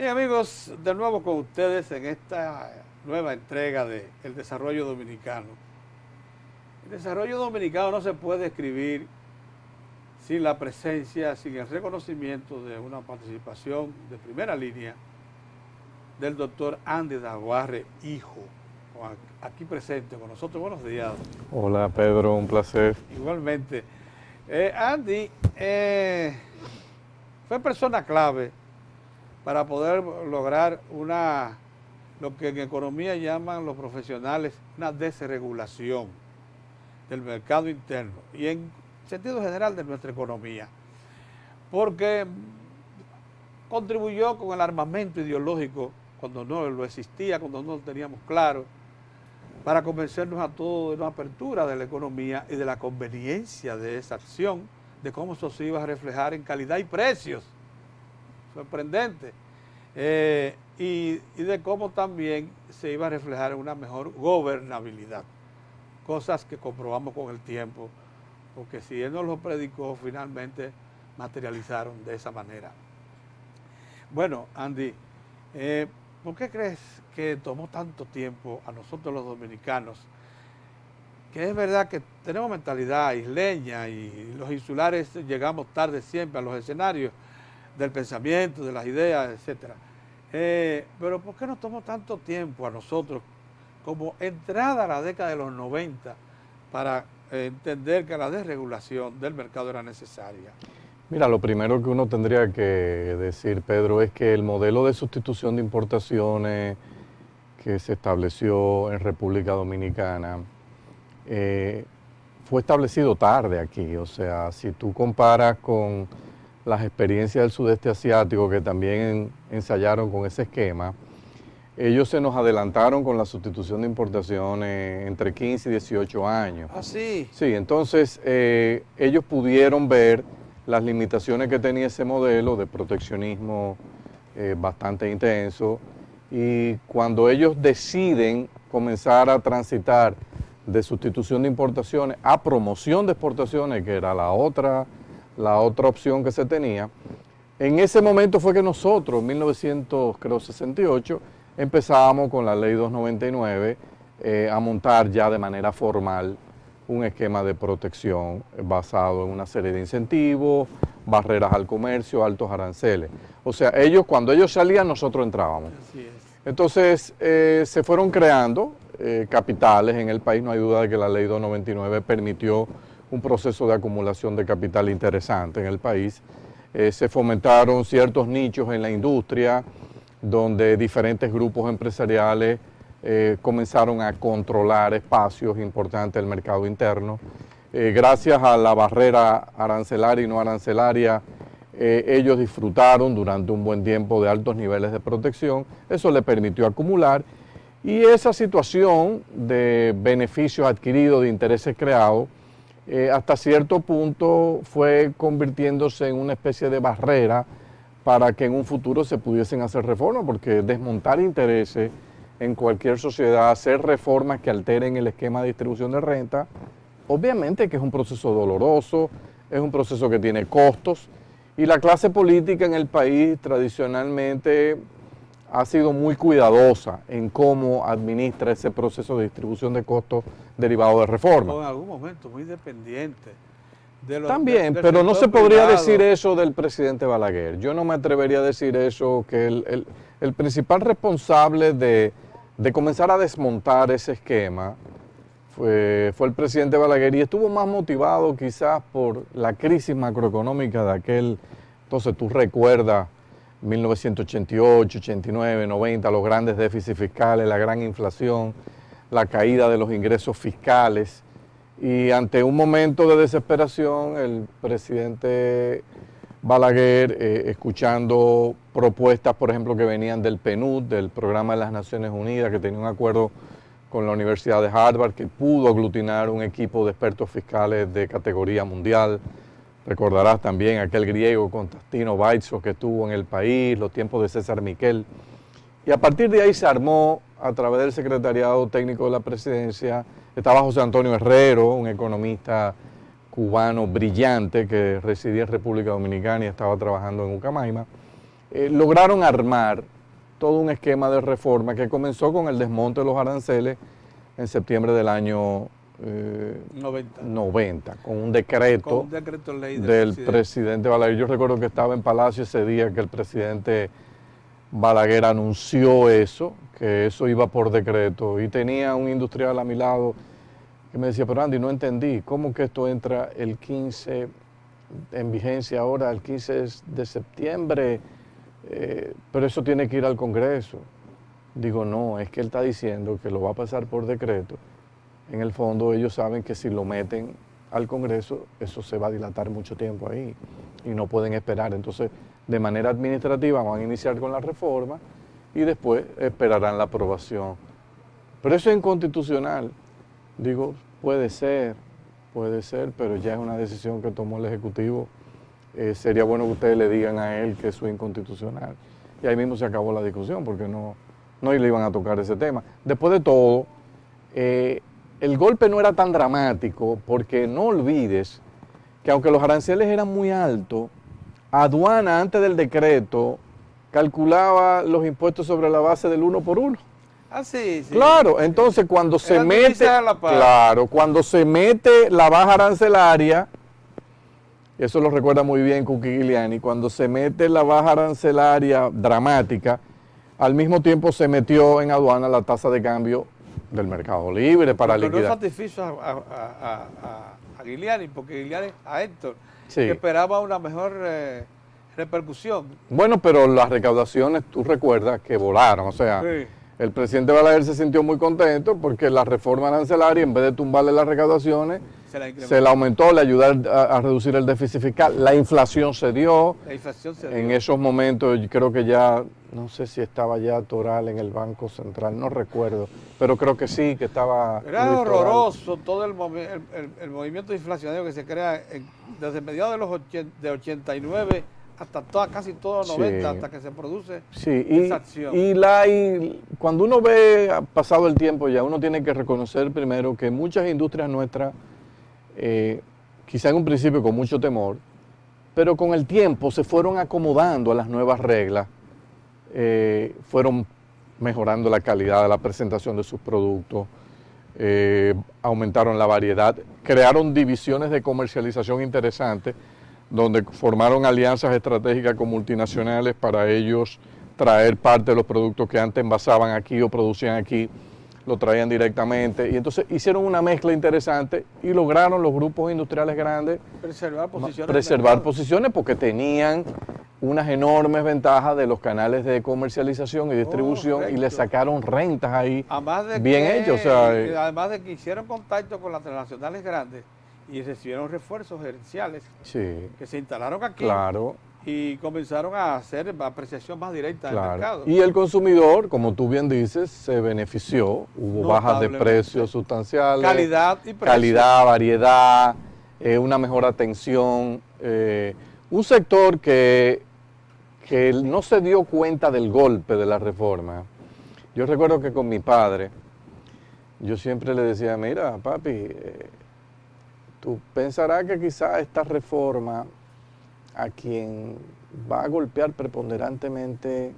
Bien amigos, de nuevo con ustedes en esta nueva entrega de El Desarrollo Dominicano. El desarrollo dominicano no se puede escribir sin la presencia, sin el reconocimiento de una participación de primera línea del doctor Andy Daguarre, hijo, aquí presente con nosotros. Buenos días. Hola Pedro, un placer. Igualmente. Andy fue persona clave para poder lograr lo que en economía llaman los profesionales una desregulación del mercado interno y en sentido general de nuestra economía, porque contribuyó con el armamento ideológico cuando no lo existía, cuando no lo teníamos claro, para convencernos a todos de una apertura de la economía y de la conveniencia de esa acción, de cómo eso se iba a reflejar en calidad y precios. Sorprendente. Y de cómo también se iba a reflejar en una mejor gobernabilidad. Cosas que comprobamos con el tiempo, porque si él nos lo predicó, finalmente materializaron de esa manera. Bueno, Andy, ¿por qué crees que tomó tanto tiempo a nosotros los dominicanos? Que es verdad que tenemos mentalidad isleña y los insulares llegamos tarde siempre a los escenarios del pensamiento, de las ideas, etc. Pero ¿por qué nos tomó tanto tiempo a nosotros, como entrada a la década de los 90, para entender que la desregulación del mercado era necesaria? Mira, lo primero que uno tendría que decir, Pedro, es que el modelo de sustitución de importaciones que se estableció en República Dominicana fue establecido tarde aquí. O sea, si tú comparas con las experiencias del sudeste asiático que también ensayaron con ese esquema, ellos se nos adelantaron con la sustitución de importaciones entre 15 y 18 años. ¿Ah, sí? Sí, entonces ellos pudieron ver las limitaciones que tenía ese modelo de proteccionismo bastante intenso, y cuando ellos deciden comenzar a transitar de sustitución de importaciones a promoción de exportaciones, que era la otra opción que se tenía, en ese momento fue que nosotros, en 1968, empezábamos con la ley 299 a montar ya de manera formal un esquema de protección basado en una serie de incentivos, barreras al comercio, altos aranceles. O sea, cuando ellos salían, nosotros entrábamos. Así es. Entonces, se fueron creando capitales en el país. No hay duda de que la ley 299 permitió un proceso de acumulación de capital interesante en el país. Se fomentaron ciertos nichos en la industria, donde diferentes grupos empresariales comenzaron a controlar espacios importantes del mercado interno. Gracias a la barrera arancelaria y no arancelaria, ellos disfrutaron durante un buen tiempo de altos niveles de protección. Eso les permitió acumular, y esa situación de beneficios adquiridos, de intereses creados, hasta cierto punto fue convirtiéndose en una especie de barrera para que en un futuro se pudiesen hacer reformas, porque desmontar intereses en cualquier sociedad, hacer reformas que alteren el esquema de distribución de renta, obviamente que es un proceso doloroso, es un proceso que tiene costos, y la clase política en el país tradicionalmente ha sido muy cuidadosa en cómo administra ese proceso de distribución de costos derivado de reformas. O en algún momento muy dependiente de los... También, pero no se podría decir eso del presidente Balaguer. Yo no me atrevería a decir eso, que el principal responsable de comenzar a desmontar ese esquema fue el presidente Balaguer, y estuvo más motivado quizás por la crisis macroeconómica de aquel. Entonces tú recuerdas 1988, 89, 90, los grandes déficits fiscales, la gran inflación, la caída de los ingresos fiscales, y ante un momento de desesperación el presidente Balaguer, escuchando propuestas, por ejemplo, que venían del PNUD, del Programa de las Naciones Unidas, que tenía un acuerdo con la Universidad de Harvard, que pudo aglutinar un equipo de expertos fiscales de categoría mundial. Recordarás también aquel griego Constantino Vaitsos que estuvo en el país, los tiempos de César Miquel. Y a partir de ahí se armó, a través del Secretariado Técnico de la Presidencia, estaba José Antonio Herrero, un economista cubano brillante que residía en República Dominicana y estaba trabajando en Ucamaima. Lograron armar todo un esquema de reforma que comenzó con el desmonte de los aranceles en septiembre del año 90, con un decreto ley del presidente Balaguer. Yo recuerdo que estaba en Palacio ese día que el presidente Balaguer anunció eso, que eso iba por decreto, y tenía un industrial a mi lado que me decía, pero Andy, no entendí, ¿cómo que esto entra el 15 en vigencia ahora, el 15 de septiembre? Pero eso tiene que ir al Congreso. Digo, no, es que él está diciendo que lo va a pasar por decreto. En el fondo ellos saben que si lo meten al Congreso, eso se va a dilatar mucho tiempo ahí y no pueden esperar. Entonces, de manera administrativa van a iniciar con la reforma y después esperarán la aprobación. Pero eso es inconstitucional. Digo, puede ser, pero ya es una decisión que tomó el Ejecutivo. Sería bueno que ustedes le digan a él que eso es inconstitucional. Y ahí mismo se acabó la discusión porque no le iban a tocar ese tema. Después de todo, el golpe no era tan dramático porque no olvides que aunque los aranceles eran muy altos, aduana antes del decreto calculaba los impuestos sobre la base del 1 por 1. Ah, sí. Claro, entonces cuando se mete, cuando se mete la baja arancelaria, eso lo recuerda muy bien Kuki Giuliani, cuando se mete la baja arancelaria dramática, al mismo tiempo se metió en aduana la tasa de cambio del mercado libre para liquidar. No satisfizo a Giuliani, porque Giuliani, a Héctor, sí, que esperaba una mejor repercusión. Bueno, pero las recaudaciones, tú recuerdas que volaron, o sea, sí, el presidente Balaguer se sintió muy contento porque la reforma arancelaria, en vez de tumbarle las recaudaciones, se la aumentó, le ayudó a reducir el déficit fiscal. La inflación se dio. En esos momentos, yo creo que ya, no sé si estaba ya Toral en el Banco Central, no recuerdo, pero creo que sí, que estaba... Era horroroso todo el movimiento inflacionario que se crea desde mediados de 89 hasta casi todo 90, sí, hasta que se produce, sí, esa acción. Y cuando uno ve pasado el tiempo ya, uno tiene que reconocer primero que muchas industrias nuestras, quizá en un principio con mucho temor, pero con el tiempo se fueron acomodando a las nuevas reglas, fueron mejorando la calidad de la presentación de sus productos, aumentaron la variedad, crearon divisiones de comercialización interesantes, donde formaron alianzas estratégicas con multinacionales para ellos traer parte de los productos que antes envasaban aquí o producían aquí, lo traían directamente. Y entonces hicieron una mezcla interesante y lograron los grupos industriales grandes preservar posiciones porque tenían unas enormes ventajas de los canales de comercialización y distribución y le sacaron rentas ahí bien hechas. O sea, además de que hicieron contacto con las transnacionales grandes y recibieron refuerzos gerenciales, sí, que se instalaron aquí, claro, y comenzaron a hacer apreciación más directa, claro, del mercado. Y el consumidor, como tú bien dices, se benefició, hubo bajas de precios sustanciales, calidad y precio, calidad, variedad, una mejor atención, un sector que no se dio cuenta del golpe de la reforma. Yo recuerdo que con mi padre, yo siempre le decía, mira, papi, tú pensarás que quizá esta reforma a quien va a golpear preponderantemente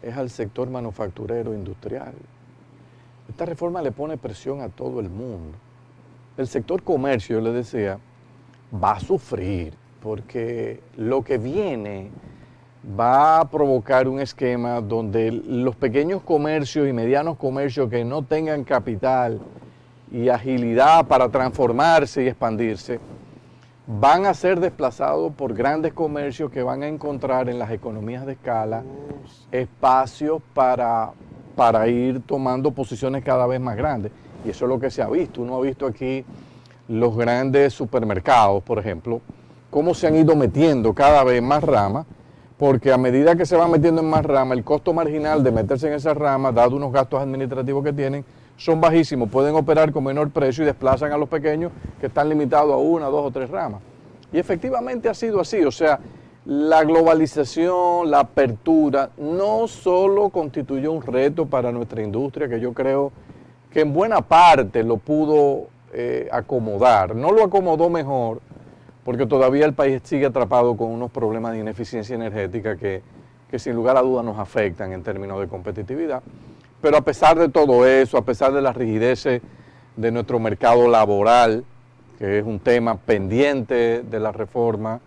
es al sector manufacturero industrial. Esta reforma le pone presión a todo el mundo. El sector comercio, yo le decía, va a sufrir porque lo que viene va a provocar un esquema donde los pequeños comercios y medianos comercios que no tengan capital y agilidad para transformarse y expandirse, van a ser desplazados por grandes comercios que van a encontrar en las economías de escala espacios para ir tomando posiciones cada vez más grandes. Y eso es lo que se ha visto. Uno ha visto aquí los grandes supermercados, por ejemplo, cómo se han ido metiendo cada vez más ramas, porque a medida que se van metiendo en más ramas, el costo marginal de meterse en esas ramas, dado unos gastos administrativos que tienen, son bajísimos, pueden operar con menor precio y desplazan a los pequeños que están limitados a 1, 2 o 3 ramas. Y efectivamente ha sido así, o sea, la globalización, la apertura, no solo constituyó un reto para nuestra industria, que yo creo que en buena parte lo pudo acomodar, no lo acomodó mejor, porque todavía el país sigue atrapado con unos problemas de ineficiencia energética que que sin lugar a dudas nos afectan en términos de competitividad. Pero a pesar de todo eso, a pesar de las rigideces de nuestro mercado laboral, que es un tema pendiente de la reforma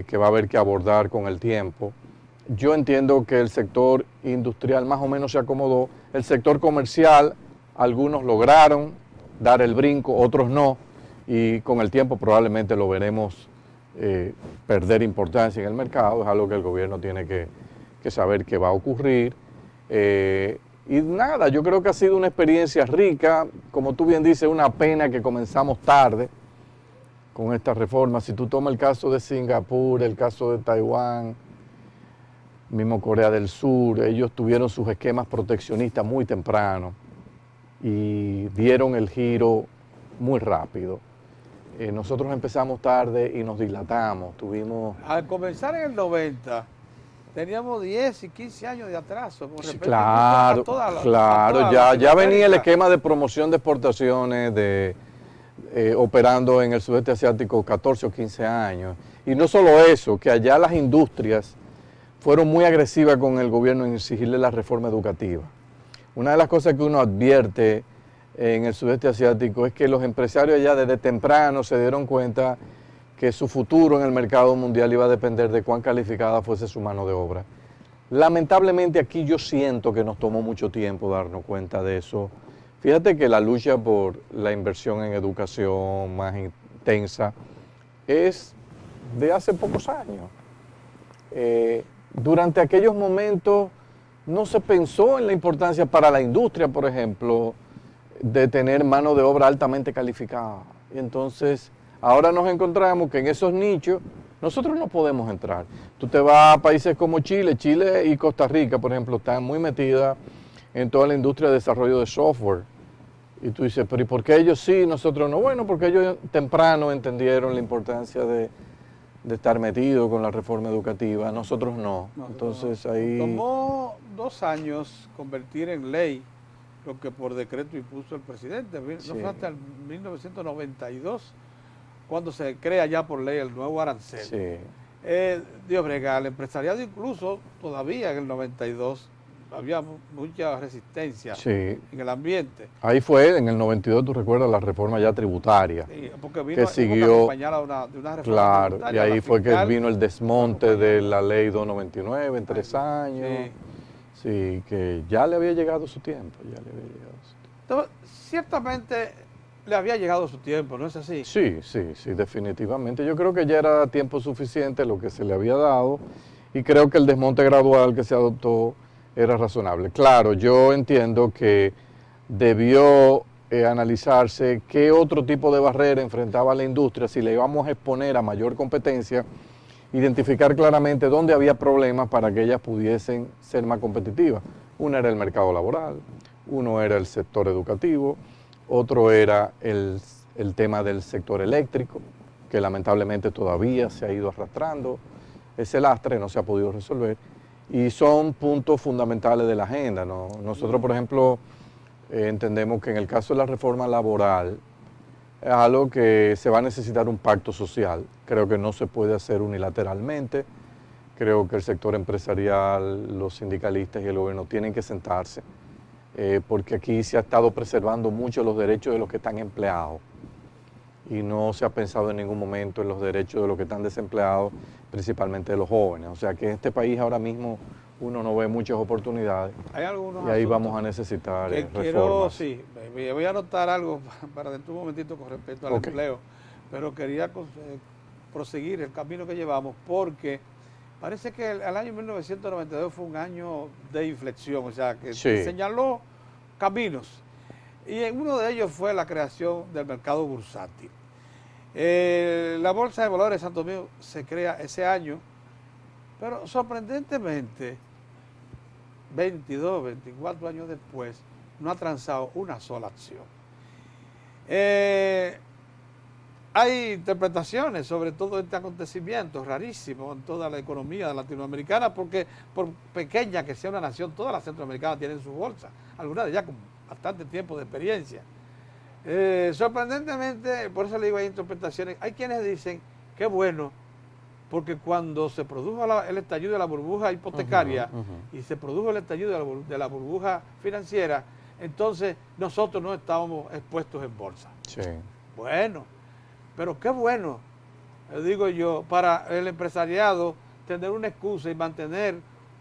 que va a haber que abordar con el tiempo, yo entiendo que el sector industrial más o menos se acomodó. El sector comercial, algunos lograron dar el brinco, otros no, y con el tiempo probablemente lo veremos perder importancia en el mercado. Es algo que el gobierno tiene que saber que va a ocurrir. Y nada, yo creo que ha sido una experiencia rica, como tú bien dices, una pena que comenzamos tarde con esta reforma. Si tú tomas el caso de Singapur, el caso de Taiwán, mismo Corea del Sur, ellos tuvieron sus esquemas proteccionistas muy temprano y dieron el giro muy rápido. Nosotros empezamos tarde y nos dilatamos, tuvimos... Al comenzar en el 90, teníamos 10 y 15 años de atraso con respecto claro, a toda la... Claro, ya venía el esquema de promoción de exportaciones operando en el sudeste asiático 14 o 15 años. Y no solo eso, que allá las industrias fueron muy agresivas con el gobierno en exigirle la reforma educativa. Una de las cosas que uno advierte en el sudeste asiático es que los empresarios allá desde temprano se dieron cuenta que su futuro en el mercado mundial iba a depender de cuán calificada fuese su mano de obra. Lamentablemente aquí yo siento que nos tomó mucho tiempo darnos cuenta de eso. Fíjate que la lucha por la inversión en educación más intensa es de hace pocos años. Durante aquellos momentos no se pensó en la importancia para la industria, por ejemplo, de tener mano de obra altamente calificada. Y entonces, ahora nos encontramos que en esos nichos nosotros no podemos entrar. Tú te vas a países como Chile y Costa Rica, por ejemplo, están muy metidas en toda la industria de desarrollo de software. Y tú dices, pero ¿y por qué ellos sí, nosotros no? Bueno, porque ellos temprano entendieron la importancia de estar metidos con la reforma educativa, nosotros no. Entonces ahí... Tomó 2 años convertir en ley lo que por decreto impuso el presidente. No fue hasta el 1992 cuando se crea ya por ley el nuevo arancel. Sí. Dios brega, el empresariado incluso todavía en el 92 había mucha resistencia en el ambiente. Ahí fue, en el 92, tú recuerdas, la reforma ya tributaria, sí, porque vino, que siguió, acompañada de una reforma claro, tributaria. Y ahí fue que vino el desmonte de la ley 299 en 3 años. Sí, que ya le había llegado su tiempo, Entonces, ciertamente le había llegado su tiempo, ¿no es así? Sí, definitivamente. Yo creo que ya era tiempo suficiente lo que se le había dado y creo que el desmonte gradual que se adoptó era razonable. Claro, yo entiendo que debió analizarse qué otro tipo de barrera enfrentaba la industria si le íbamos a exponer a mayor competencia, identificar claramente dónde había problemas para que ellas pudiesen ser más competitivas. Una era el mercado laboral, uno era el sector educativo, otro era el tema del sector eléctrico, que lamentablemente todavía se ha ido arrastrando. Ese lastre no se ha podido resolver y son puntos fundamentales de la agenda, ¿no? Nosotros, por ejemplo, entendemos que en el caso de la reforma laboral es algo que se va a necesitar un pacto social. Creo que no se puede hacer unilateralmente. Creo que el sector empresarial, los sindicalistas y el gobierno tienen que sentarse, porque aquí se ha estado preservando mucho los derechos de los que están empleados y no se ha pensado en ningún momento en los derechos de los que están desempleados, principalmente de los jóvenes. O sea que en este país ahora mismo uno no ve muchas oportunidades. Hay algunos y ahí vamos a necesitar reformas. Sí, voy a anotar algo para dentro de un momentito con respecto al empleo, pero quería proseguir el camino que llevamos porque parece que el año 1992 fue un año de inflexión, o sea que señaló caminos y uno de ellos fue la creación del mercado bursátil. La Bolsa de Valores de Santo Domingo se crea ese año, pero sorprendentemente 22, 24 años después no ha transado una sola acción. Hay interpretaciones sobre todo este acontecimiento rarísimo en toda la economía latinoamericana, porque por pequeña que sea una nación, todas las centroamericanas tienen su bolsa, algunas de ellas con bastante tiempo de experiencia. Sorprendentemente, por eso le digo, hay interpretaciones, hay quienes dicen que bueno porque cuando se produjo el estallido de la burbuja hipotecaria y se produjo el estallido de la burbuja financiera, entonces nosotros no estábamos expuestos en bolsa. Sí. Bueno, pero qué bueno, digo yo, para el empresariado tener una excusa y mantener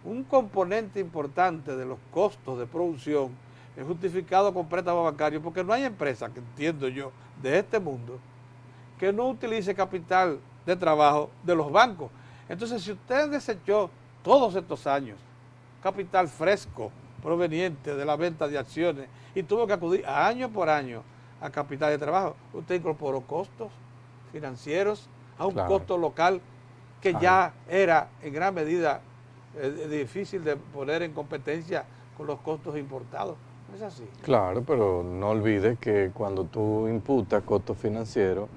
un componente importante de los costos de producción es justificado con préstamos bancarios, porque no hay empresa, que entiendo yo, de este mundo, que no utilice capital de trabajo de los bancos. Entonces, si usted desechó todos estos años capital fresco proveniente de la venta de acciones y tuvo que acudir año por año a capital de trabajo, usted incorporó costos financieros a un costo local que ya era en gran medida difícil de poner en competencia con los costos importados. ¿No es así? Claro, pero no olvides que cuando tú imputas costos financieros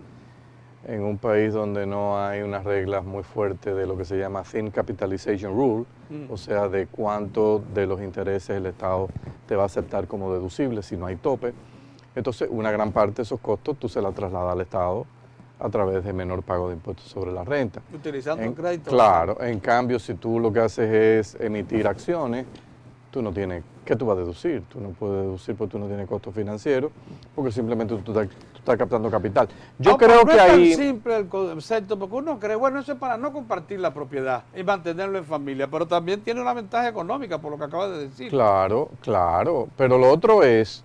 en un país donde no hay unas reglas muy fuertes de lo que se llama Thin Capitalization Rule, o sea, de cuánto de los intereses el Estado te va a aceptar como deducible si no hay tope, entonces una gran parte de esos costos tú se la trasladas al Estado a través de menor pago de impuestos sobre la renta. Utilizando el crédito. Claro, en cambio, si tú lo que haces es emitir acciones, tú no tienes, ¿qué tú vas a deducir? Tú no puedes deducir porque tú no tienes costos financieros, porque simplemente tú estás captando capital. Yo creo que ahí... No es tan simple el concepto, porque uno cree, bueno, eso es para no compartir la propiedad y mantenerlo en familia, pero también tiene una ventaja económica, por lo que acabas de decir. Claro, claro, pero lo otro es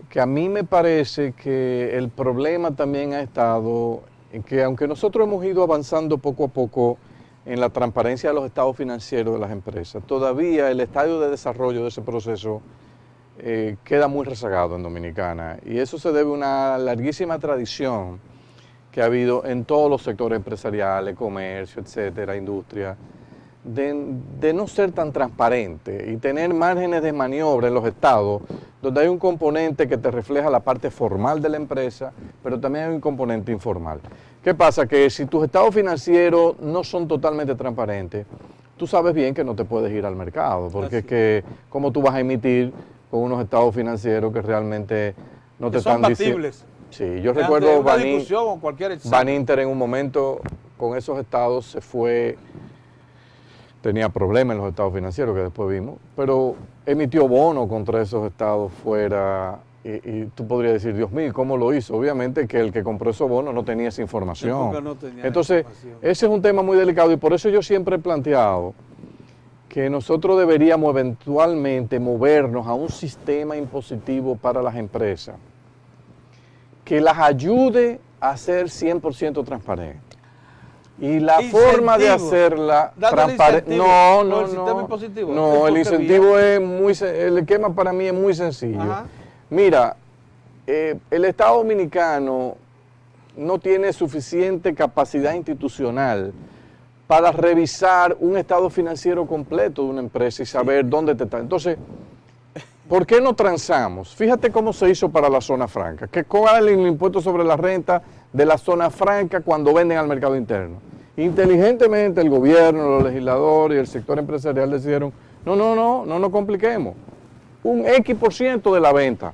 que a mí me parece que el problema también ha estado en que aunque nosotros hemos ido avanzando poco a poco en la transparencia de los estados financieros de las empresas, todavía el estadio de desarrollo de ese proceso queda muy rezagado en Dominicana, y eso se debe a una larguísima tradición que ha habido en todos los sectores empresariales, comercio, etcétera, industria, de no ser tan transparente y tener márgenes de maniobra en los estados, donde hay un componente que te refleja la parte formal de la empresa, pero también hay un componente informal. ¿Qué pasa? Que si tus estados financieros no son totalmente transparentes, tú sabes bien que no te puedes ir al mercado, porque es que cómo tú vas a emitir con unos estados financieros que realmente no te están diciendo. Sí, yo recuerdo Baninter en un momento con esos estados se fue, tenía problemas en los estados financieros que después vimos, pero emitió bonos contra esos estados fuera y tú podrías decir, Dios mío, ¿cómo lo hizo? Obviamente que el que compró esos bonos no tenía esa información. Entonces, ese es un tema muy delicado y por eso yo siempre he planteado que nosotros deberíamos eventualmente movernos a un sistema impositivo para las empresas que las ayude a ser 100% transparentes. Y la forma de hacerla transparente... No, el incentivo es muy... El esquema para mí es muy sencillo. Mira, el Estado Dominicano no tiene suficiente capacidad institucional para revisar un estado financiero completo de una empresa y saber dónde te está. Entonces, ¿por qué no transamos? Fíjate cómo se hizo para la zona franca. Que ¿cuál es el impuesto sobre la renta de la zona franca cuando venden al mercado interno? Inteligentemente el gobierno, los legisladores y el sector empresarial decidieron, no nos compliquemos. Un X% de la venta.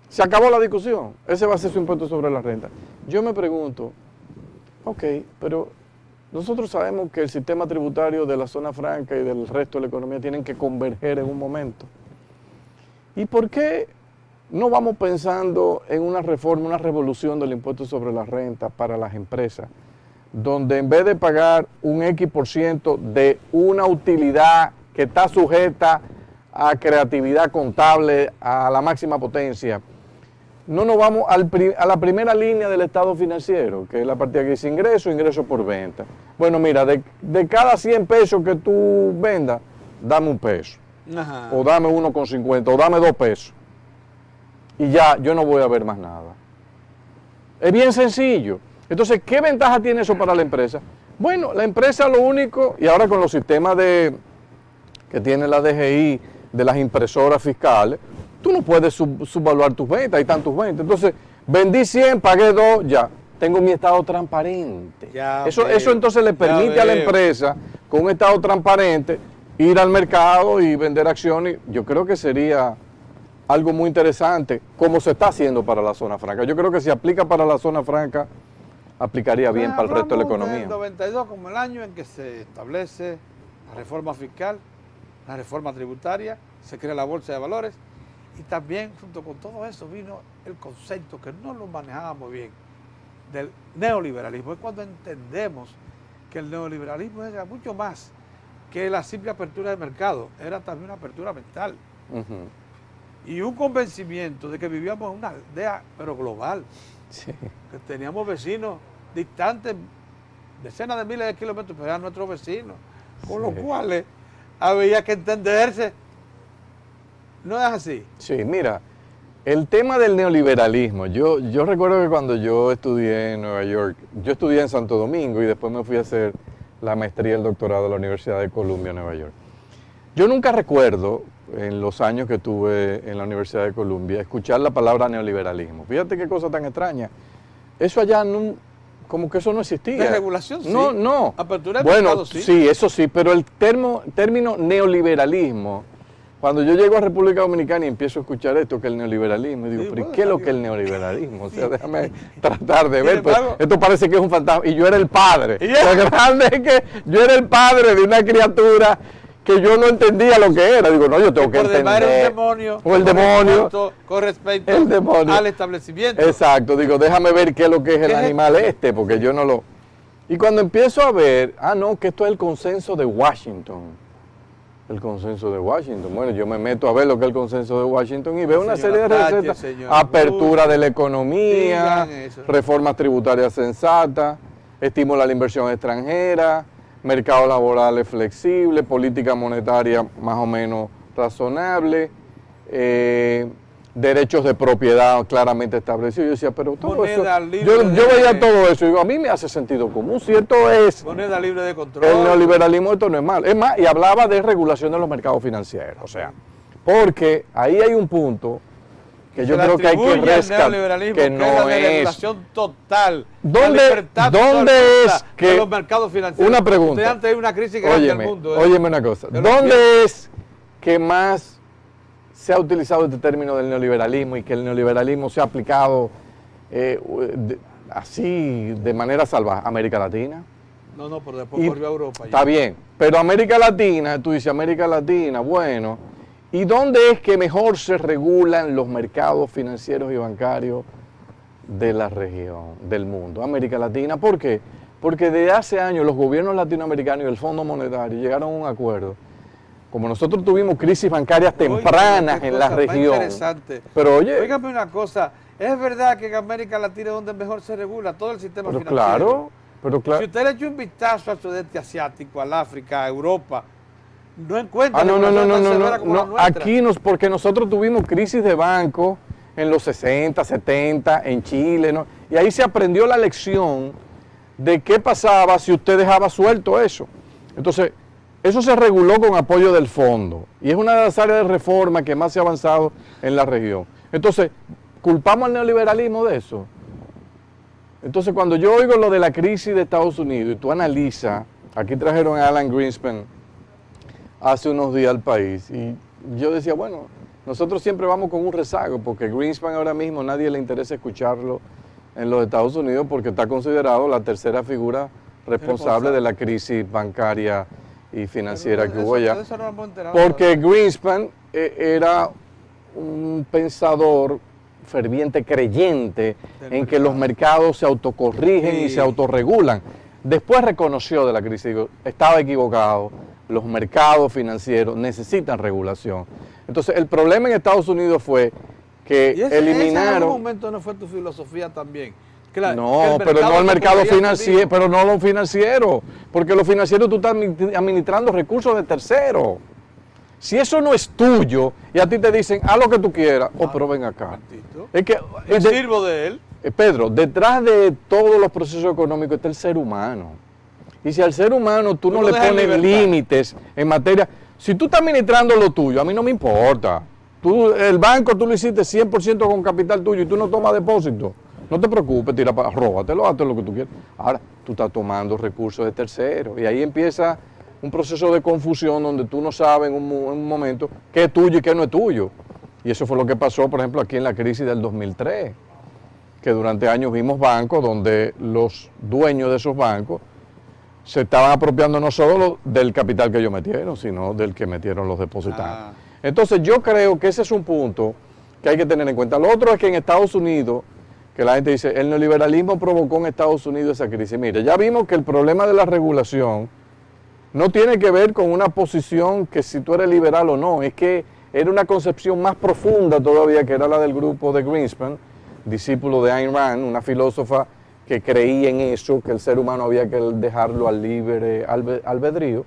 Se acabó la discusión. Ese va a ser su impuesto sobre la renta. Yo me pregunto, ok, pero nosotros sabemos que el sistema tributario de la zona franca y del resto de la economía tienen que converger en un momento. ¿Y por qué no vamos pensando en una reforma, una revolución del impuesto sobre la renta para las empresas, donde en vez de pagar un X% de una utilidad que está sujeta a creatividad contable a la máxima potencia, no nos vamos a la primera línea del estado financiero, que es la partida que dice ingreso por venta? Bueno, mira, de cada 100 pesos que tú vendas, dame un peso. O dame 1,50, o dame 2 pesos. Y ya, yo no voy a ver más nada. Es bien sencillo. Entonces, ¿qué ventaja tiene eso para la empresa? Bueno, la empresa lo único, y ahora con los sistemas que tiene la DGI de las impresoras fiscales, tú no puedes subvaluar tus ventas, ahí están tus ventas. Entonces, vendí 100, pagué 2, ya, tengo mi estado transparente. Eso entonces le permite a la empresa, con un estado transparente, ir al mercado y vender acciones. Yo creo que sería algo muy interesante, como se está haciendo para la zona franca. Yo creo que si aplica para la zona franca, aplicaría bien para el resto de la Hablamos economía. del 92 como el año en que se establece la reforma fiscal, la reforma tributaria, se crea la bolsa de valores y también junto con todo eso vino el concepto que no lo manejábamos bien del neoliberalismo. Es cuando entendemos que el neoliberalismo era mucho más que la simple apertura de mercado, era también una apertura mental. Y un convencimiento de que vivíamos en una aldea, pero global. Sí. Que teníamos vecinos distantes, decenas de miles de kilómetros, pero eran nuestros vecinos. Con los cuales había que entenderse. ¿No es así? Sí, mira, el tema del neoliberalismo, yo recuerdo que cuando yo estudié en Nueva York, yo estudié en Santo Domingo y después me fui a hacer la maestría y el doctorado de la Universidad de Columbia, Nueva York. Yo nunca recuerdo, en los años que tuve en la Universidad de Columbia, escuchar la palabra neoliberalismo. Fíjate qué cosa tan extraña. Eso allá no, como que eso no existía. De regulación, sí. No. Apertura de bueno, mercado, sí. Sí, eso sí, pero el término neoliberalismo, cuando yo llego a República Dominicana y empiezo a escuchar esto, que el neoliberalismo, digo, Sí, pero bueno, ¿qué es lo que es el neoliberalismo? O sea, déjame tratar de ver, pues, esto parece que es un fantasma. Y yo era el padre. Lo grande es que yo era el padre de una criatura que yo no entendía lo que era. Digo, no, yo tengo que entender. Era un demonio. O el demonio. Con respecto El demonio. al establecimiento. Exacto, digo, déjame ver qué es lo que es el animal porque yo no lo... Y cuando empiezo a ver, no, que esto es el consenso de Washington. El consenso de Washington. Bueno, yo me meto a ver lo que es el consenso de Washington y veo una serie de recetas. Apertura de la economía, reformas tributarias sensatas, estímulo a la inversión extranjera, mercados laborales flexibles, política monetaria más o menos razonable, derechos de propiedad claramente establecidos. Yo decía, pero todo eso, yo veía todo eso y digo, a mí me hace sentido común, si esto es moneda libre de control. El neoliberalismo, esto no es malo. Es más, y hablaba de regulación de los mercados financieros, o sea, porque ahí hay un punto que yo creo que hay que rescatar, que no es la regulación total. ¿Dónde es que de los mercados financieros? Una pregunta. Usted antes de una crisis grande del mundo. Óyeme una cosa. ¿Dónde es que más se ha utilizado este término del neoliberalismo y que el neoliberalismo se ha aplicado así de manera salvaje? ¿América Latina? No, pero después volvió a Europa. Está bien, pero América Latina, tú dices América Latina, bueno, ¿y dónde es que mejor se regulan los mercados financieros y bancarios de la región, del mundo? América Latina, ¿por qué? Porque desde hace años los gobiernos latinoamericanos y el Fondo Monetario llegaron a un acuerdo. Como nosotros tuvimos crisis bancarias tempranas en la región. Interesante. Pero oye, oígame una cosa, es verdad que en América Latina es donde mejor se regula todo el sistema financiero. Pero claro. Si usted le echa un vistazo al sudeste asiático, al África, a Europa, no encuentra no. Aquí porque nosotros tuvimos crisis de banco en los 60, 70, en Chile, ¿no? Y ahí se aprendió la lección de qué pasaba si usted dejaba suelto eso. Entonces, eso se reguló con apoyo del fondo y es una de las áreas de reforma que más se ha avanzado en la región. Entonces, ¿culpamos al neoliberalismo de eso? Entonces, cuando yo oigo lo de la crisis de Estados Unidos y tú analizas, aquí trajeron a Alan Greenspan hace unos días al país y yo decía, bueno, nosotros siempre vamos con un rezago porque Greenspan ahora mismo nadie le interesa escucharlo en los Estados Unidos porque está considerado la tercera figura responsable de la crisis bancaria y financiera que hubo allá. Porque Greenspan era un pensador ferviente creyente en que los mercados se autocorrigen y se autorregulan. Después reconoció de la crisis, digo, estaba equivocado, los mercados financieros necesitan regulación. Entonces el problema en Estados Unidos fue que eliminaron... ¿En algún momento no fue tu filosofía también? No, pero no el mercado financiero, pero no lo financiero, porque lo financiero tú estás administrando recursos de terceros. Si eso no es tuyo y a ti te dicen, haz lo que tú quieras, pero ven acá. Es que sirvo de él. Pedro, detrás de todos los procesos económicos está el ser humano. Y si al ser humano tú no le pones límites en materia, si tú estás administrando lo tuyo, a mí no me importa. El banco tú lo hiciste 100% con capital tuyo y tú no tomas depósito. No te preocupes, róbatelo, hazte lo que tú quieras. Ahora, tú estás tomando recursos de terceros y ahí empieza un proceso de confusión donde tú no sabes en un momento qué es tuyo y qué no es tuyo. Y eso fue lo que pasó, por ejemplo, aquí en la crisis del 2003. que durante años vimos bancos donde los dueños de esos bancos se estaban apropiando no solo del capital que ellos metieron, sino del que metieron los depositarios. Entonces yo creo que ese es un punto que hay que tener en cuenta. Lo otro es que en Estados Unidos, que la gente dice, el neoliberalismo provocó en Estados Unidos esa crisis. Mire, ya vimos que el problema de la regulación no tiene que ver con una posición que si tú eres liberal o no, es que era una concepción más profunda todavía, que era la del grupo de Greenspan, discípulo de Ayn Rand, una filósofa que creía en eso, que el ser humano había que dejarlo al libre albedrío,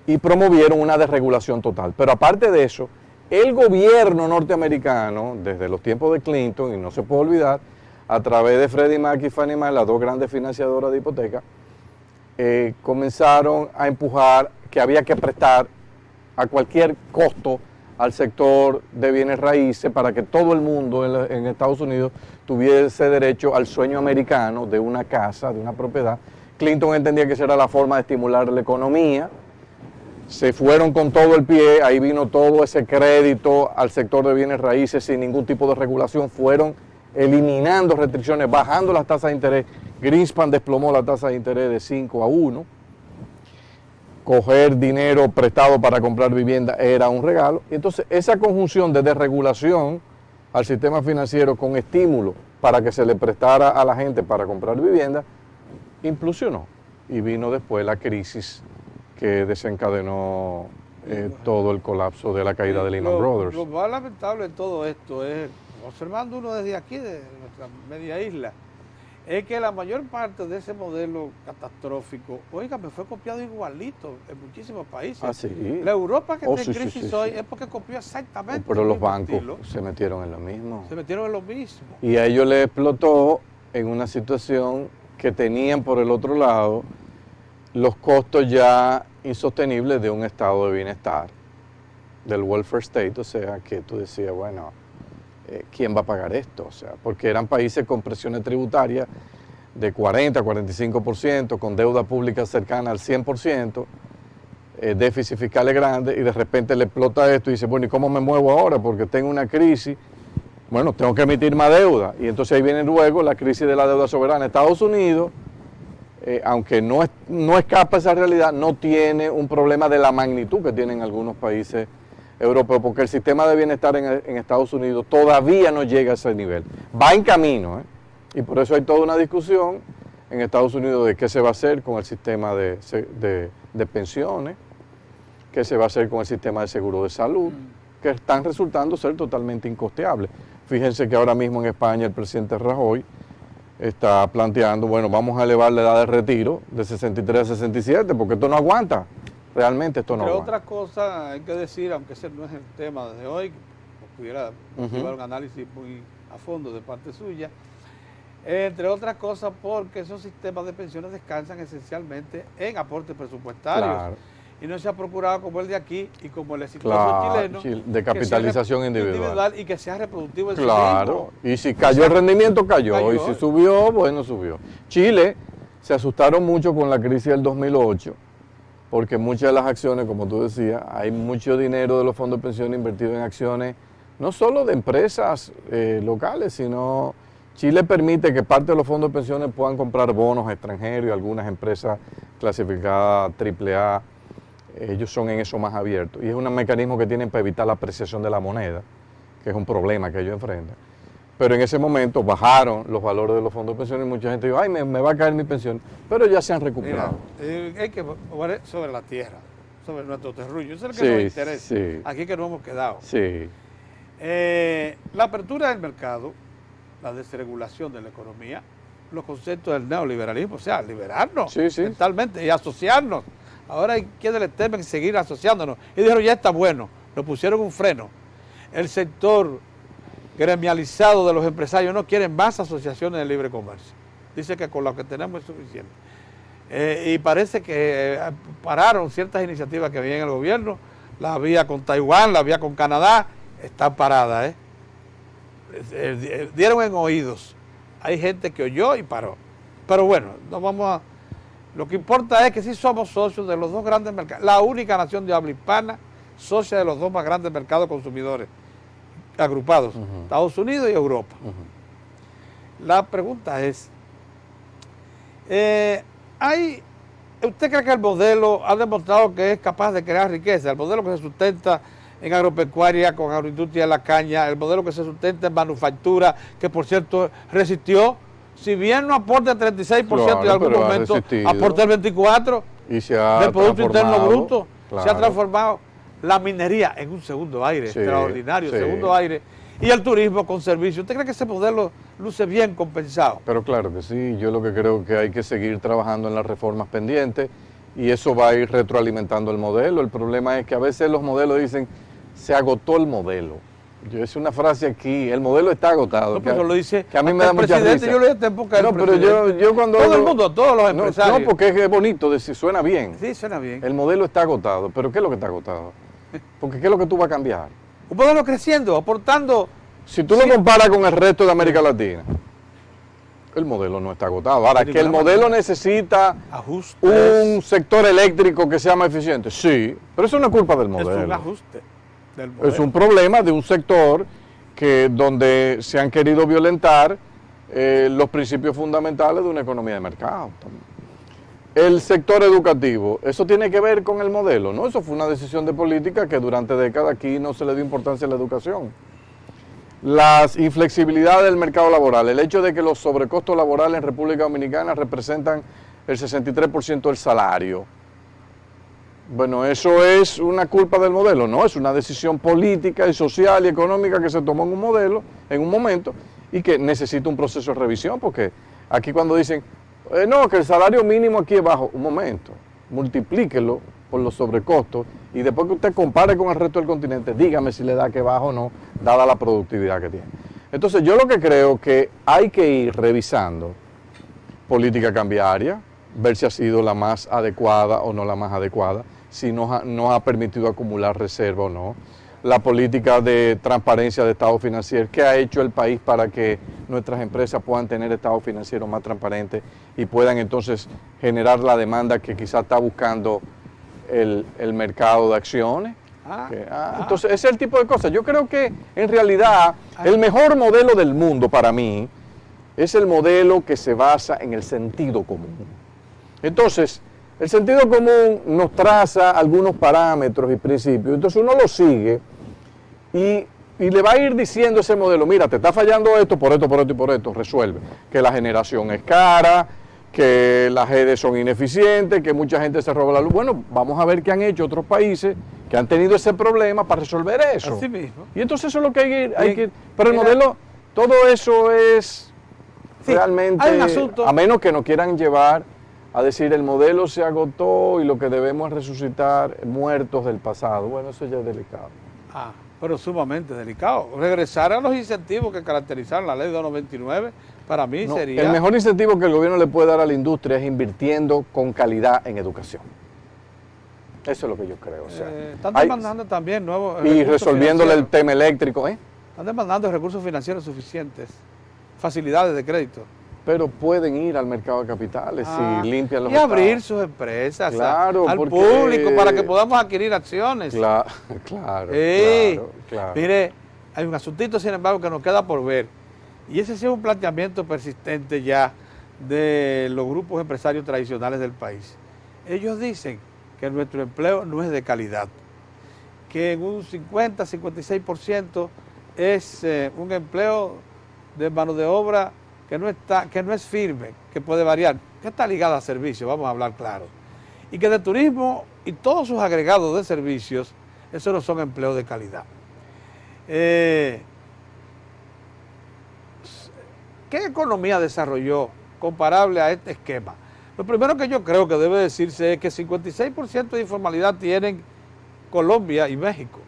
y promovieron una desregulación total. Pero aparte de eso, el gobierno norteamericano, desde los tiempos de Clinton, y no se puede olvidar, a través de Freddie Mac y Fannie Mae, las dos grandes financiadoras de hipoteca, comenzaron a empujar que había que prestar a cualquier costo al sector de bienes raíces para que todo el mundo en Estados Unidos tuviese derecho al sueño americano de una casa, de una propiedad. Clinton entendía que esa era la forma de estimular la economía. Se fueron con todo el pie, ahí vino todo ese crédito al sector de bienes raíces sin ningún tipo de regulación, fueron eliminando restricciones, bajando las tasas de interés. Greenspan desplomó la tasa de interés de 5-1. Coger dinero prestado para comprar vivienda era un regalo. Y entonces esa conjunción de desregulación al sistema financiero con estímulo para que se le prestara a la gente para comprar vivienda, implosionó. Y vino después la crisis que desencadenó todo el colapso de la caída de Lehman Brothers. Lo más lamentable de todo esto es, observando uno desde aquí, de nuestra media isla, es que la mayor parte de ese modelo catastrófico, me fue copiado igualito en muchísimos países. Ah, sí. La Europa que está en crisis hoy es porque copió exactamente. Pero los bancos se metieron en lo mismo. Se metieron en lo mismo. Y a ellos les explotó en una situación que tenían por el otro lado los costos ya insostenibles de un estado de bienestar, del welfare state, o sea, que tú decías, bueno, ¿quién va a pagar esto? O sea, porque eran países con presiones tributarias de 40, 45%, con deuda pública cercana al 100%, déficit fiscales grandes, y de repente le explota esto y dice, bueno, ¿y cómo me muevo ahora? Porque tengo una crisis, bueno, tengo que emitir más deuda. Y entonces ahí viene luego la crisis de la deuda soberana. Estados Unidos, aunque no escapa esa realidad, no tiene un problema de la magnitud que tienen algunos países europeos, porque el sistema de bienestar en Estados Unidos todavía no llega a ese nivel. Va en camino, y por eso hay toda una discusión en Estados Unidos de qué se va a hacer con el sistema de pensiones, qué se va a hacer con el sistema de seguro de salud, que están resultando ser totalmente incosteables. Fíjense que ahora mismo en España el presidente Rajoy está planteando, bueno, vamos a elevar la edad de retiro de 63 a 67, porque esto no aguanta. Realmente esto no Pero aguanta. otra cosa hay que decir, aunque ese no es el tema de hoy, pudiera llevar un análisis muy a fondo de parte suya, entre otras cosas porque esos sistemas de pensiones descansan esencialmente en aportes presupuestarios. Claro. Y no se ha procurado como el de aquí y como el exitoso chileno, de capitalización individual y que sea reproductivo el Claro, y si cayó el rendimiento, cayó, y si subió, bueno, subió. Chile se asustaron mucho con la crisis del 2008, porque muchas de las acciones, como tú decías, hay mucho dinero de los fondos de pensión invertido en acciones, no solo de empresas locales, sino Chile permite que parte de los fondos de pensiones puedan comprar bonos extranjeros y algunas empresas clasificadas AAA. Ellos son en eso más abiertos. Y es un mecanismo que tienen para evitar la apreciación de la moneda, que es un problema que ellos enfrentan. Pero en ese momento bajaron los valores de los fondos de pensión y mucha gente dijo, ay, me va a caer mi pensión. Pero ya se han recuperado. Mira, hay que poner sobre la tierra, sobre nuestro terruño. Eso es lo que nos interesa. Sí. Aquí que no hemos quedado. Sí. La apertura del mercado, la desregulación de la economía, los conceptos del neoliberalismo, o sea, liberarnos mentalmente y asociarnos. Ahora hay quienes le temen seguir asociándonos. Y dijeron, ya está bueno, nos pusieron un freno. El sector gremializado de los empresarios no quiere más asociaciones de libre comercio. Dice que con lo que tenemos es suficiente. Y parece que pararon ciertas iniciativas que había en el gobierno. La había con Taiwán, la había con Canadá, está parada. Dieron en oídos. Hay gente que oyó y paró. Pero bueno, no vamos a... Lo que importa es que sí somos socios de los dos grandes mercados, la única nación de habla hispana, socia de los dos más grandes mercados consumidores agrupados, Estados Unidos y Europa. La pregunta es, ¿usted cree que el modelo ha demostrado que es capaz de crear riqueza? El modelo que se sustenta en agropecuaria, con agroindustria de la caña, el modelo que se sustenta en manufactura, que por cierto resistió, si bien no aporta el 36% Claro, en algún pero ha momento, resistido. aporta el 24% Y se ha del Producto Interno transformado, Bruto, se ha claro. transformado la minería en un segundo aire, Sí, extraordinario, sí. segundo aire, y el turismo con servicios. ¿Usted cree que ese modelo luce bien compensado? Pero claro que sí, yo lo que creo que hay que seguir trabajando en las reformas pendientes y eso va a ir retroalimentando el modelo. El problema es que a veces los modelos dicen, se agotó el modelo. Yo es una frase aquí, el modelo está agotado. No, pero lo dice que a mí hasta me da el mucha presidente, risa. yo leí esta época del No, pero presidente. yo cuando... Todo el mundo, todos los empresarios. No, porque es bonito, decir, suena bien. Sí, suena bien. El modelo está agotado, pero ¿qué es lo que está agotado? Porque ¿qué es lo que tú vas a cambiar? Un modelo creciendo, aportando. Si tú lo comparas con el resto de América Latina, el modelo no está agotado. Ahora, De que el ninguna modelo manera. necesita Ajustes. un sector eléctrico que sea más eficiente, sí, pero eso no es culpa del Es modelo. un ajuste del modelo. Es un problema de un sector donde se han querido violentar los principios fundamentales de una economía de mercado. El sector educativo, ¿eso tiene que ver con el modelo? No, eso fue una decisión de política que durante décadas aquí no se le dio importancia a la educación. Las inflexibilidades del mercado laboral, el hecho de que los sobrecostos laborales en República Dominicana representan el 63% del salario. Bueno, eso es una culpa del modelo, no, es una decisión política y social y económica que se tomó en un modelo, en un momento, y que necesita un proceso de revisión, porque aquí cuando dicen, no, que el salario mínimo aquí es bajo, un momento, multiplíquelo por los sobrecostos y después que usted compare con el resto del continente, dígame si le da que bajo o no, dada la productividad que tiene. Entonces yo lo que creo que hay que ir revisando política cambiaria, ver si ha sido la más adecuada o no la más adecuada, si nos ha permitido acumular reserva o no, la política de transparencia de estado financiero, qué ha hecho el país para que nuestras empresas puedan tener estados financieros más transparentes y puedan entonces generar la demanda que quizás está buscando el mercado de acciones. Entonces, ese es el tipo de cosas. Yo creo que en realidad el mejor modelo del mundo para mí es el modelo que se basa en el sentido común. Entonces, el sentido común nos traza algunos parámetros y principios, entonces uno lo sigue y le va a ir diciendo ese modelo, mira, te está fallando esto, por esto, por esto y por esto, resuelve. Que la generación es cara, que las redes son ineficientes, que mucha gente se roba la luz. Bueno, vamos a ver qué han hecho otros países que han tenido ese problema para resolver eso. Así mismo. Y entonces eso es lo que hay que... Pero el modelo, todo eso es realmente... Hay un asunto. A menos que nos quieran llevar a decir el modelo se agotó y lo que debemos es resucitar muertos del pasado. Bueno, eso ya es delicado. Pero sumamente delicado. Regresar a los incentivos que caracterizaron la ley 299, para mí sería... El mejor incentivo que el gobierno le puede dar a la industria es invirtiendo con calidad en educación. Eso es lo que yo creo. O sea, están demandando también nuevos... Y resolviéndole el tema eléctrico. Están demandando recursos financieros suficientes, facilidades de crédito. Pero pueden ir al mercado de capitales y limpian los y abrir estados. sus empresas Claro, al porque... público para que podamos adquirir acciones. Claro. Mire, hay un asuntito, sin embargo, que nos queda por ver. Y ese sí es un planteamiento persistente ya de los grupos empresarios tradicionales del país. Ellos dicen que nuestro empleo no es de calidad, que en un 50-56% es un empleo de mano de obra que no es firme, que puede variar, que está ligada a servicios, vamos a hablar claro. Y que de turismo y todos sus agregados de servicios, esos no son empleos de calidad. ¿Qué economía desarrolló comparable a este esquema? Lo primero que yo creo que debe decirse es que 56% de informalidad tienen Colombia y México.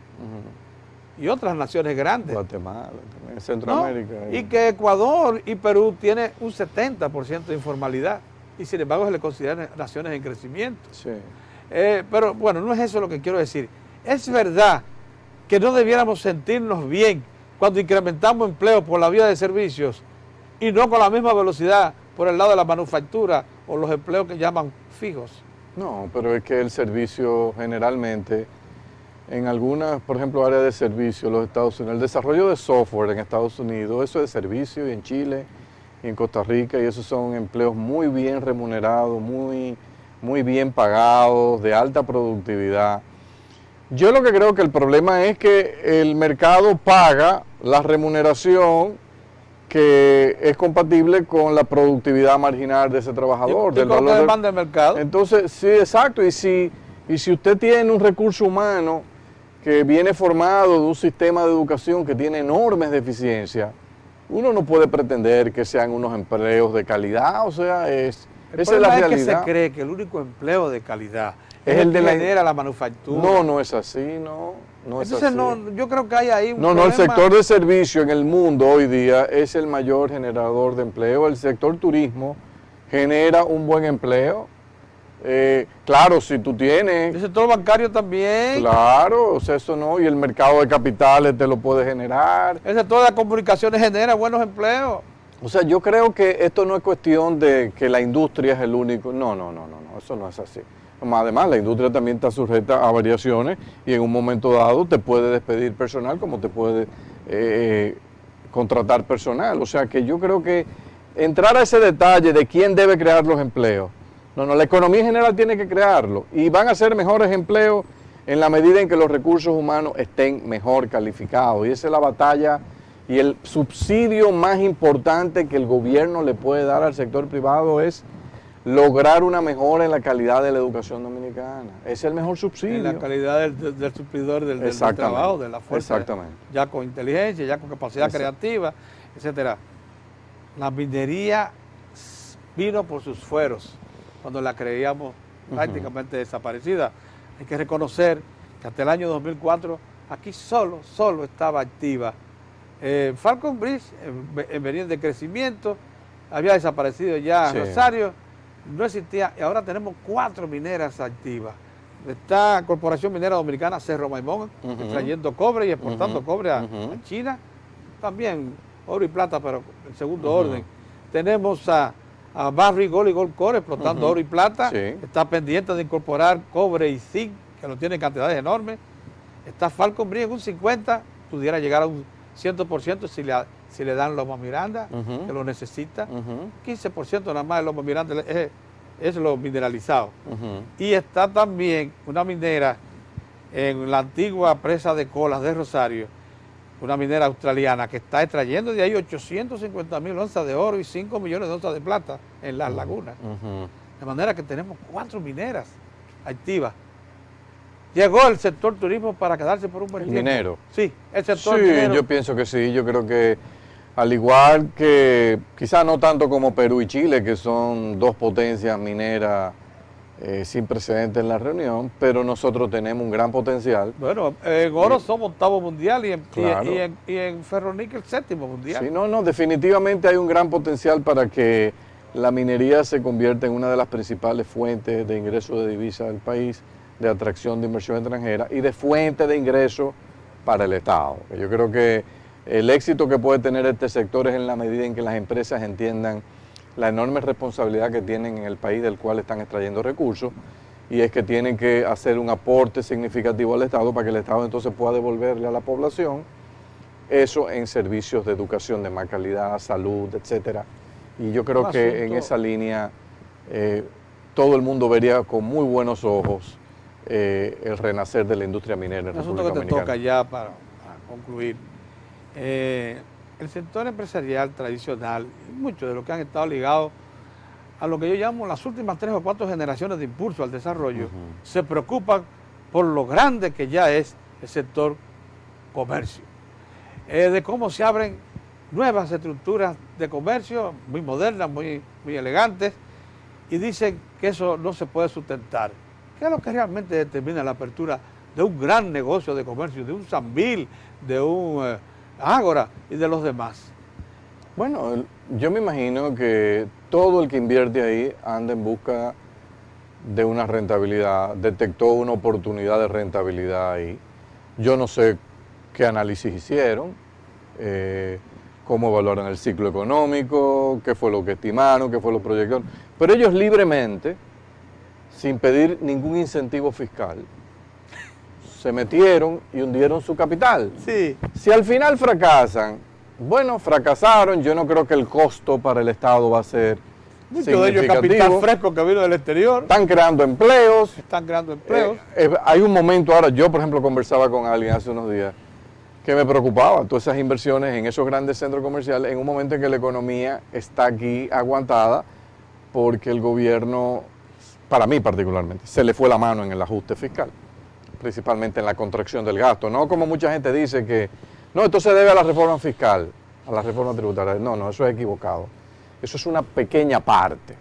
Y otras naciones grandes. Guatemala, también, Centroamérica. ¿No? Y que Ecuador y Perú tienen un 70% de informalidad. Y sin embargo se le consideran naciones en crecimiento. Sí. Pero bueno, no es eso lo que quiero decir. Es verdad que no debiéramos sentirnos bien cuando incrementamos empleo por la vía de servicios y no con la misma velocidad por el lado de la manufactura o los empleos que llaman fijos. No, pero es que el servicio generalmente... En algunas, por ejemplo, áreas de servicio, los Estados Unidos, el desarrollo de software en Estados Unidos, eso es de servicio, y en Chile, y en Costa Rica, y esos son empleos muy bien remunerados, muy bien pagados, de alta productividad. Yo lo que creo que el problema es que el mercado paga la remuneración que es compatible con la productividad marginal de ese trabajador. ¿Y con lo que demanda el mercado? Entonces, sí, exacto. Y si usted tiene un recurso humano que viene formado de un sistema de educación que tiene enormes deficiencias, uno no puede pretender que sean unos empleos de calidad. O sea, esa es la realidad. Es que se cree que el único empleo de calidad es el de la manufactura. No es así, no es Entonces, así. No, yo creo que hay ahí un No, problema. el sector de servicio en el mundo hoy día es el mayor generador de empleo. El sector turismo genera un buen empleo. Claro, si tú tienes... El sector bancario también. Claro, o sea, eso no, y el mercado de capitales te lo puede generar. El sector de las comunicaciones genera buenos empleos. O sea, yo creo que esto no es cuestión de que la industria es el único. No, eso no es así. Además, la industria también está sujeta a variaciones y en un momento dado te puede despedir personal como te puede contratar personal. O sea, que yo creo que entrar a ese detalle de quién debe crear los empleos. No, la economía en general tiene que crearlo y van a ser mejores empleos en la medida en que los recursos humanos estén mejor calificados. Y esa es la batalla y el subsidio más importante que el gobierno le puede dar al sector privado es lograr una mejora en la calidad de la educación dominicana. Ese es el mejor subsidio. En la calidad del suplidor del trabajo, de la fuerza. Exactamente. Ya con inteligencia, ya con capacidad creativa, etcétera. La minería vino por sus fueros, cuando la creíamos prácticamente desaparecida. Hay que reconocer que hasta el año 2004 aquí solo estaba activa. Falcon Bridge venía de crecimiento, había desaparecido ya Rosario, no existía, y ahora tenemos 4 mineras activas. Está Corporación Minera Dominicana Cerro Maimón, extrayendo cobre y exportando cobre a China, también oro y plata, pero en segundo orden. Tenemos a Barrick Gold y Gold Core explotando oro y plata, está pendiente de incorporar cobre y zinc, que lo tiene en cantidades enormes. Está Falcon Bridge en un 50%, pudiera llegar a un 100% si le dan Loma Miranda, que lo necesita. 15% nada más de Loma Miranda es lo mineralizado. Y está también una minera en la antigua presa de Colas de Rosario, una minera australiana que está extrayendo de ahí 850,000 onzas de oro y 5 millones de onzas de plata en las lagunas. De manera que tenemos 4 mineras activas. ¿Llegó el sector turismo para quedarse por un buen tiempo? Minero. Sí, el sector minero. Yo pienso que sí. Yo creo que al igual que, quizás no tanto como Perú y Chile, que son 2 potencias mineras sin precedentes en la reunión, pero nosotros tenemos un gran potencial. Bueno, en oro somos 8º mundial y en ferroníquel 7º mundial. Sí, definitivamente hay un gran potencial para que la minería se convierta en una de las principales fuentes de ingreso de divisas del país, de atracción de inversión extranjera y de fuente de ingreso para el Estado. Yo creo que el éxito que puede tener este sector es en la medida en que las empresas entiendan la enorme responsabilidad que tienen en el país del cual están extrayendo recursos, y es que tienen que hacer un aporte significativo al Estado para que el Estado entonces pueda devolverle a la población eso en servicios de educación de más calidad, salud, etcétera. Y yo creo que en esa línea todo el mundo vería con muy buenos ojos el renacer de la industria minera en República Dominicana. Un asunto que te toca ya para concluir. El sector empresarial tradicional, muchos de los que han estado ligados a lo que yo llamo las últimas 3 o 4 generaciones de impulso al desarrollo, se preocupan por lo grande que ya es el sector comercio, de cómo se abren nuevas estructuras de comercio, muy modernas, muy elegantes, y dicen que eso no se puede sustentar. ¿Qué es lo que realmente determina la apertura de un gran negocio de comercio, de un Sambil, de un Ágora y de los demás? Bueno, yo me imagino que todo el que invierte ahí anda en busca de una rentabilidad, detectó una oportunidad de rentabilidad ahí. Yo no sé qué análisis hicieron, cómo evaluaron el ciclo económico, qué fue lo que estimaron, qué fue lo que proyectaron, pero ellos libremente, sin pedir ningún incentivo fiscal, se metieron y hundieron su capital. Sí. Si al final fracasan, Bueno, fracasaron. Yo no creo que el costo para el Estado va a ser mucho de ellos capital fresco que vino del exterior. Están creando empleos. Están creando empleos. Hay un momento ahora, yo por ejemplo conversaba con alguien hace unos días que me preocupaba todas esas inversiones en esos grandes centros comerciales en un momento en que la economía está aquí aguantada porque el gobierno, para mí particularmente, se le fue la mano en el ajuste fiscal, principalmente en la contracción del gasto. No como mucha gente dice que, no, esto se debe a la reforma fiscal, a la reforma tributaria. No, eso es equivocado. Eso es una pequeña parte.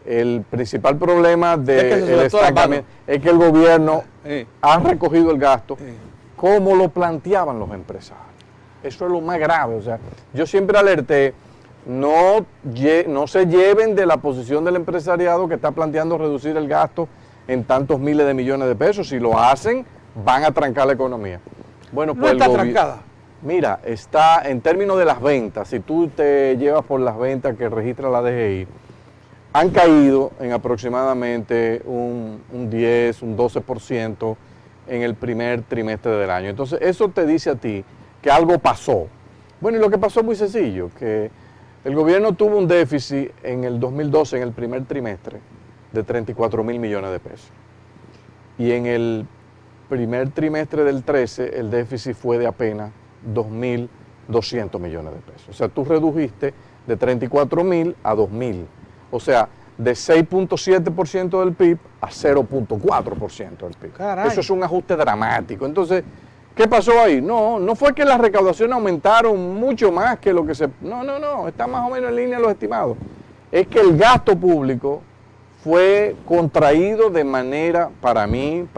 El principal problema del estancamiento es que el gobierno ha recogido el gasto como lo planteaban los empresarios. Eso es lo más grave. O sea, yo siempre alerté, no se lleven de la posición del empresariado que está planteando reducir el gasto en tantos miles de millones de pesos. Si lo hacen, van a trancar la economía. Bueno, pues no está trancada. Mira, está en términos de las ventas, si tú te llevas por las ventas que registra la DGI, han caído en aproximadamente un 10, un 12% en el primer trimestre del año. Entonces, eso te dice a ti que algo pasó. Bueno, y lo que pasó es muy sencillo, que el gobierno tuvo un déficit en el 2012, en el primer trimestre, de 34.000 millones de pesos. Y en el primer trimestre del 13, el déficit fue de apenas 2.200 millones de pesos. O sea, tú redujiste de 34.000 a 2.000. O sea, de 6.7% del PIB a 0.4% del PIB. Caray. Eso es un ajuste dramático. Entonces, ¿qué pasó ahí? No fue que las recaudaciones aumentaron mucho más que lo que se... No, está más o menos en línea de los estimados. Es que el gasto público fue contraído de manera, para mí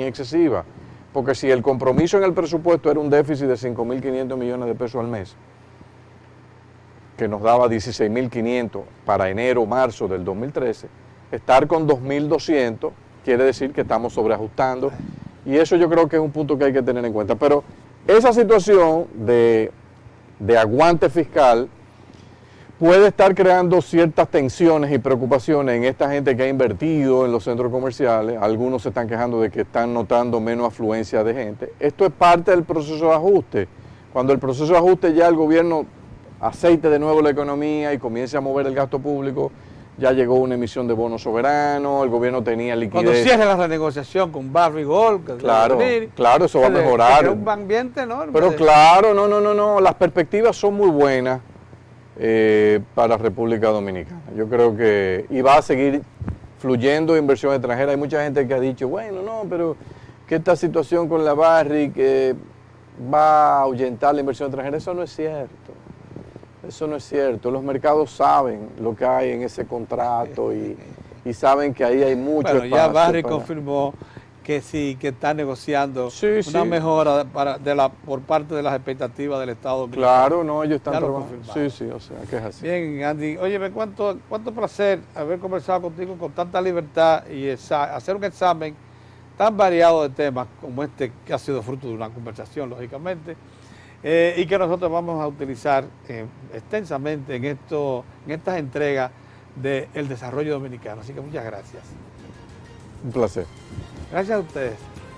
excesiva. Porque si el compromiso en el presupuesto era un déficit de 5.500 millones de pesos al mes, que nos daba 16.500 para enero, marzo del 2013, estar con 2.200 quiere decir que estamos sobreajustando. Y eso yo creo que es un punto que hay que tener en cuenta. Pero esa situación de aguante fiscal puede estar creando ciertas tensiones y preocupaciones en esta gente que ha invertido en los centros comerciales. Algunos se están quejando de que están notando menos afluencia de gente. Esto es parte del proceso de ajuste. Cuando el proceso de ajuste ya el gobierno aceite de nuevo la economía y comience a mover el gasto público, ya llegó una emisión de bonos soberanos, el gobierno tenía liquidez. Cuando cierre la renegociación con Barrick Gold, claro, eso va a mejorar. Es un ambiente enorme. Pero claro, no, las perspectivas son muy buenas. Para República Dominicana. Yo creo que y va a seguir fluyendo inversión extranjera. Hay mucha gente que ha dicho, bueno, no, pero que esta situación con la Barrick va a ahuyentar la inversión extranjera. Eso no es cierto. Eso no es cierto. Los mercados saben lo que hay en ese contrato y saben que ahí hay mucho espacio. Ya Barrick confirmó que sí, que está negociando una mejora por parte de las expectativas del Estado dominicano. Claro, no, ellos están trabajando. Sí, o sea, que es así. Bien, Andy, óyeme, cuánto placer haber conversado contigo con tanta libertad y hacer un examen tan variado de temas como este, que ha sido fruto de una conversación, lógicamente, y que nosotros vamos a utilizar extensamente en estas entregas del desarrollo dominicano. Así que muchas gracias. Un placer. Gracias a ustedes.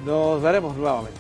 Nos veremos nuevamente.